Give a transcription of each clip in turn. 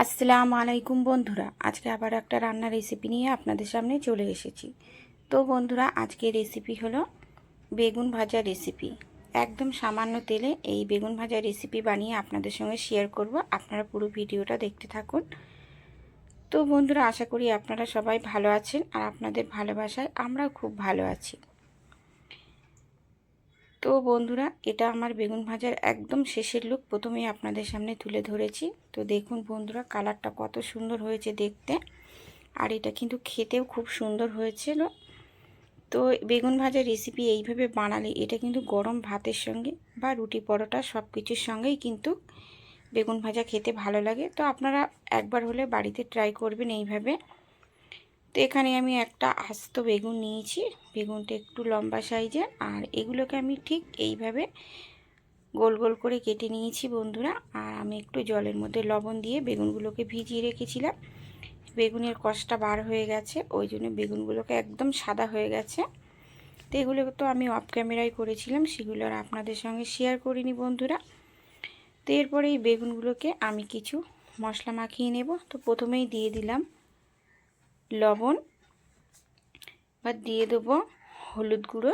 আসসালামু আলাইকুম বন্ধুরা, আজকে আবার একটা রান্নার রেসিপি নিয়ে আপনাদের সামনে চলে এসেছি। তো বন্ধুরা, আজকের রেসিপি হলো বেগুন ভাজা রেসিপি। একদম সামান্য তেলে এই বেগুন ভাজা রেসিপি বানিয়ে আপনাদের সঙ্গে শেয়ার করব। আপনারা পুরো ভিডিওটা দেখতে থাকুন। তো বন্ধুরা, আশা করি আপনারা সবাই ভালো আছেন আর আপনাদের ভালোবাসায় আমরাও খুব ভালো আছি। তো বন্ধুরা, এটা আমার বেগুন ভাজার একদম শেষের লুক প্রথমেই আপনাদের সামনে তুলে ধরেছি। তো দেখুন বন্ধুরা, কালারটা কত সুন্দর হয়েছে দেখতে, আর এটা কিন্তু খেতেও খুব সুন্দর হয়েছিল। তো বেগুন ভাজা রেসিপি এইভাবে বানালে এটা কিন্তু গরম ভাতের সঙ্গে বা রুটি পরোটা সব কিছুর সঙ্গেই কিন্তু বেগুন ভাজা খেতে ভালো লাগে। তো আপনারা একবার হলে বাড়িতে ট্রাই করবেন এইভাবে। তো এখানে আমি একটা আস্ত বেগুন নিয়েছি, বেগুনটা একটু লম্বা সাইজের, আর এগুলোকে আমি ঠিক এইভাবে গোল গোল করে কেটে নিয়েছি বন্ধুরা। আর আমি একটু জলের মধ্যে লবণ দিয়ে বেগুনগুলোকে ভিজিয়ে রেখেছিলাম। বেগুনের কষটা বার হয়ে গেছে, ওই জন্য বেগুনগুলোকে একদম সাদা হয়ে গেছে। তো এগুলো তো আমি অফ ক্যামেরায় করেছিলাম, সেগুলো আর আপনাদের সঙ্গে শেয়ার করিনি বন্ধুরা। তো এরপরে এই বেগুনগুলোকে আমি কিছু মশলা মাখিয়ে নেব। তো প্রথমেই দিয়ে দিলাম লবণ, বা দিয়ে দেবো হলুদ গুঁড়ো,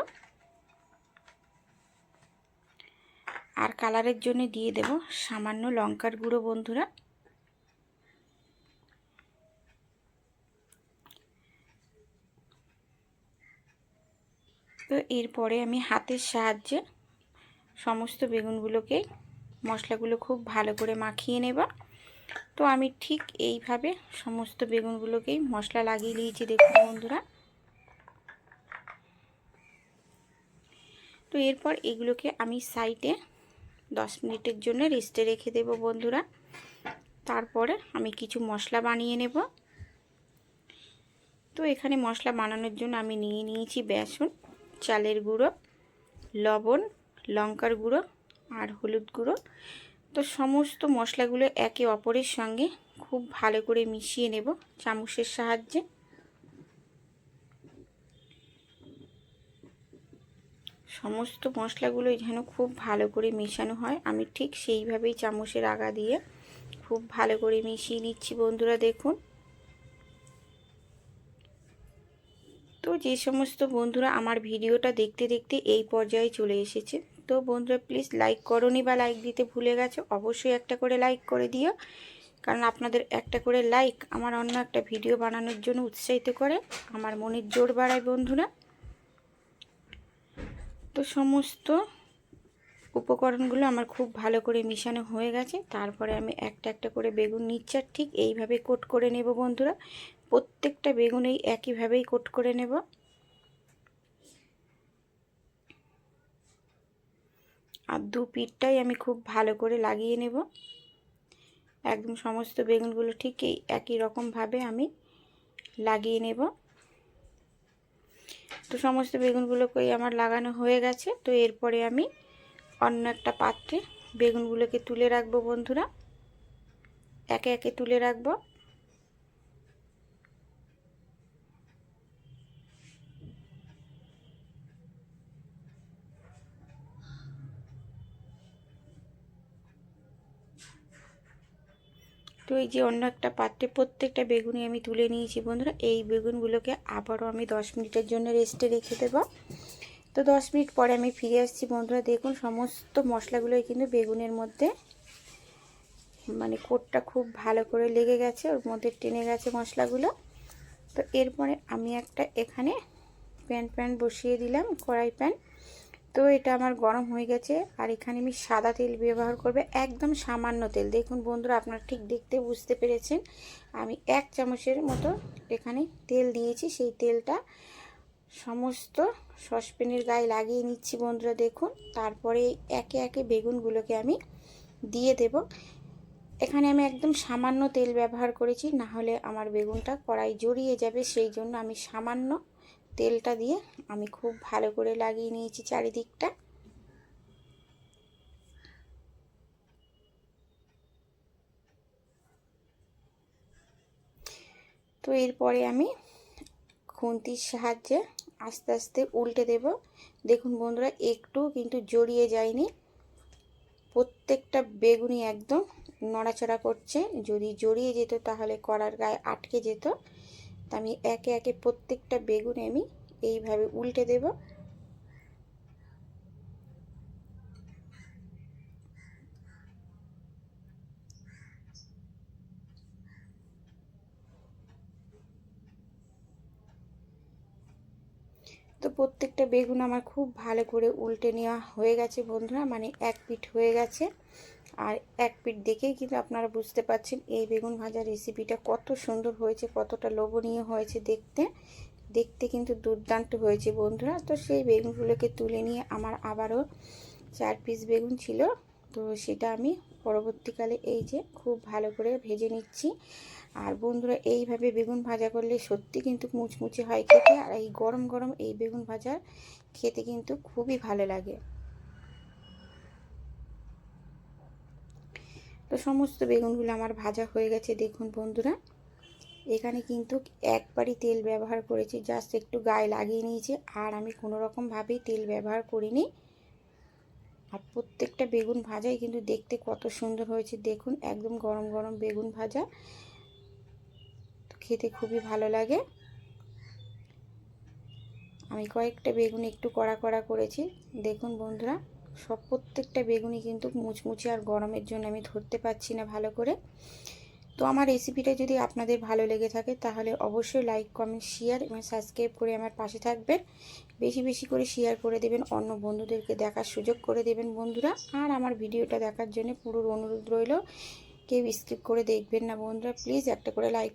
আর কালারের জন্য দিয়ে দেব সামান্য লঙ্কার গুঁড়ো বন্ধুরা। তো এরপরে আমি হাতের সাহায্যে সমস্ত বেগুনগুলোকে মশলাগুলো খুব ভালো করে মাখিয়ে নেব। তো আমি ঠিক এইভাবে সমস্ত বেগুনগুলোকেই মশলা লাগিয়ে নিয়েছি দেখুন বন্ধুরা। তো এরপর এগুলোকে আমি সাইডে 10 মিনিটের জন্য রেস্টে রেখে দেব বন্ধুরা। তারপরে আমি কিছু মশলা বানিয়ে নেব। তো এখানে মশলা বানানোর জন্য আমি নিয়েছি বেসন, চালের গুঁড়ো, লবণ, লঙ্কার গুঁড়ো আর হলুদ গুঁড়ো। তো সমস্ত মশলাগুলো একে অপরের সঙ্গে খুব ভালো করে মিশিয়ে নেব চামচের সাহায্যে। সমস্ত মশলাগুলো যেন খুব ভালো করে মেশানো হয়, আমি ঠিক সেইভাবেই চামচের আগা দিয়ে খুব ভালো করে মিশিয়ে নিচ্ছি বন্ধুরা দেখুন। তো যে সমস্ত বন্ধুরা আমার ভিডিওটা দেখতে দেখতে এই পর্যায়ে চলে এসেছে, তো বন্ধুরা প্লিজ লাইক করোনি বা লাইক দিতে ভুলে গেছো, অবশ্যই একটা করে লাইক করে দিও, কারণ আপনাদের একটা করে লাইক আমার অন্য একটা ভিডিও বানানোর জন্য উৎসাহিত করে, আমার মনের জোর বাড়ায় বন্ধুরা। তো সমস্ত উপকরণগুলো আমার খুব ভালো করে মিশানো হয়ে গেছে। তারপরে আমি একটা একটা করে বেগুন নিচ্ছি, ঠিক এইভাবে কোট করে নেব বন্ধুরা। প্রত্যেকটা বেগুন এই একইভাবেই কোট করে নেব। আর দু পিঠটাই আমি খুব ভালো করে লাগিয়ে নেব। একদম সমস্ত বেগুনগুলো ঠিক এই একই রকমভাবে আমি লাগিয়ে নেব। তো সমস্ত বেগুনগুলোকেই আমার লাগানো হয়ে গেছে। তো এরপরে আমি অন্য একটা পাত্রে বেগুনগুলোকে তুলে রাখবো বন্ধুরা, একে একে তুলে রাখবো। তো এই যে অন্য একটা পাত্রে প্রত্যেকটা বেগুনই আমি তুলে নিয়েছি বন্ধুরা। এই বেগুনগুলোকে আবারও আমি 10 মিনিটের জন্য রেস্টে রেখে দেবো। তো 10 মিনিট পরে আমি ফিরে আসছি বন্ধুরা। দেখুন সমস্ত মশলাগুলোই কিন্তু বেগুনের মধ্যে মানে কোটটা খুব ভালো করে লেগে গেছে, ওর মধ্যে টেনে গেছে মশলাগুলো। তো এরপরে আমি একটা এখানে প্যান বসিয়ে দিলাম, কড়াই প্যান। তো এটা আমার গরম হয়ে গেছে, আর এখানে আমি সাদা তেল ব্যবহার করবে, একদম সামান্য তেল। দেখুন বন্ধুরা, আপনারা ঠিক দেখতে বুঝতে পেরেছেন, আমি 1 চামচের মতো এখানে তেল দিয়েছি। সেই তেলটা সমস্ত সসপ্যানের গায়ে লাগিয়ে নিচ্ছি বন্ধুরা দেখুন। তারপরে একে একে বেগুনগুলোকে আমি দিয়ে দেব। এখানে আমি একদম সামান্য তেল ব্যবহার করেছি, না হলে আমার বেগুনটা কড়াই জড়িয়ে যাবে, সেই জন্য আমি সামান্য তেলটা দিয়ে আমি খুব ভালো করে লাগিয়ে নিয়েছি চারিদিকটা। তো এরপরে আমি খুন্তির সাহায্যে আস্তে আস্তে উল্টে দেব। দেখুন বন্ধুরা, একটু কিন্তু জড়িয়ে যায়নি, প্রত্যেকটা বেগুনই একদম নড়াচড়া করছে, যদি জড়িয়ে যেত তাহলে কড়ার গায়ে আটকে যেত। তা আমি একে একে প্রত্যেকটা বেগুন আমি এইভাবে উল্টে দেব। তো প্রত্যেকটা বেগুন আমার খুব ভালো করে উল্টে নেওয়া হয়ে গেছে বন্ধুরা, মানে এক পিঠ হয়ে গেছে। আর এক পিঠ দেখেই কিন্তু আপনারা বুঝতে পারছেন এই বেগুন ভাজার রেসিপিটা কত সুন্দর হয়েছে, কতটা লোভনীয় হয়েছে দেখতে। দেখতে কিন্তু দুর্দান্ত হয়েছে বন্ধুরা। তো সেই বেগুনগুলোকে তুলে নিয়ে আমার আবারও 4 পিস বেগুন ছিল, তো সেটা আমি পরবর্তীকালে এই যে খুব ভালো করে ভেজে নিচ্ছি। আর বন্ধুরা এইভাবে বেগুন ভাজা করলে সত্যি কিন্তু মুচমুচে হয় খেতে, আর এই গরম গরম এই বেগুন ভাজা খেতে কিন্তু খুবই ভালো লাগে। তো সমস্ত বেগুনগুলো আমার ভাজা হয়ে গেছে দেখুন বন্ধুরা। এখানে কিন্তু একবারই তেল ব্যবহার করেছি, জাস্ট একটু গায়ে লাগিয়ে নিয়েছি, আর আমি কোনো রকমভাবেই তেল ব্যবহার করিনি। আর প্রত্যেকটা বেগুন ভাজাই কিন্তু দেখতে কত সুন্দর হয়েছে দেখুন, একদম গরম গরম বেগুন ভাজা, খেতে খুবই ভালো লাগে। আমি কয়েকটা বেগুন একটু কড়া কড়া করেছি দেখুন বন্ধুরা। প্রত্যেকটা বেগুনই কিন্তু মুচমুচে, আর গরমের জন্য আমি ধরতে পারছি না ভালো করে। তো আমার রেসিপিটা যদি আপনাদের ভালো লেগে থাকে তাহলে অবশ্যই লাইক, কমেন্ট, শেয়ার এবং সাবস্ক্রাইব করে আমার পাশে থাকবেন। বেশি বেশি করে শেয়ার করে দেবেন, অন্য বন্ধুদেরকে দেখার সুযোগ করে দেবেন বন্ধুরা। আর আমার ভিডিওটা দেখার জন্য পুরো অনুরোধ রইল, কেউ স্কিপ করে দেখবেন না বন্ধুরা। প্লিজ একটা করে লাইক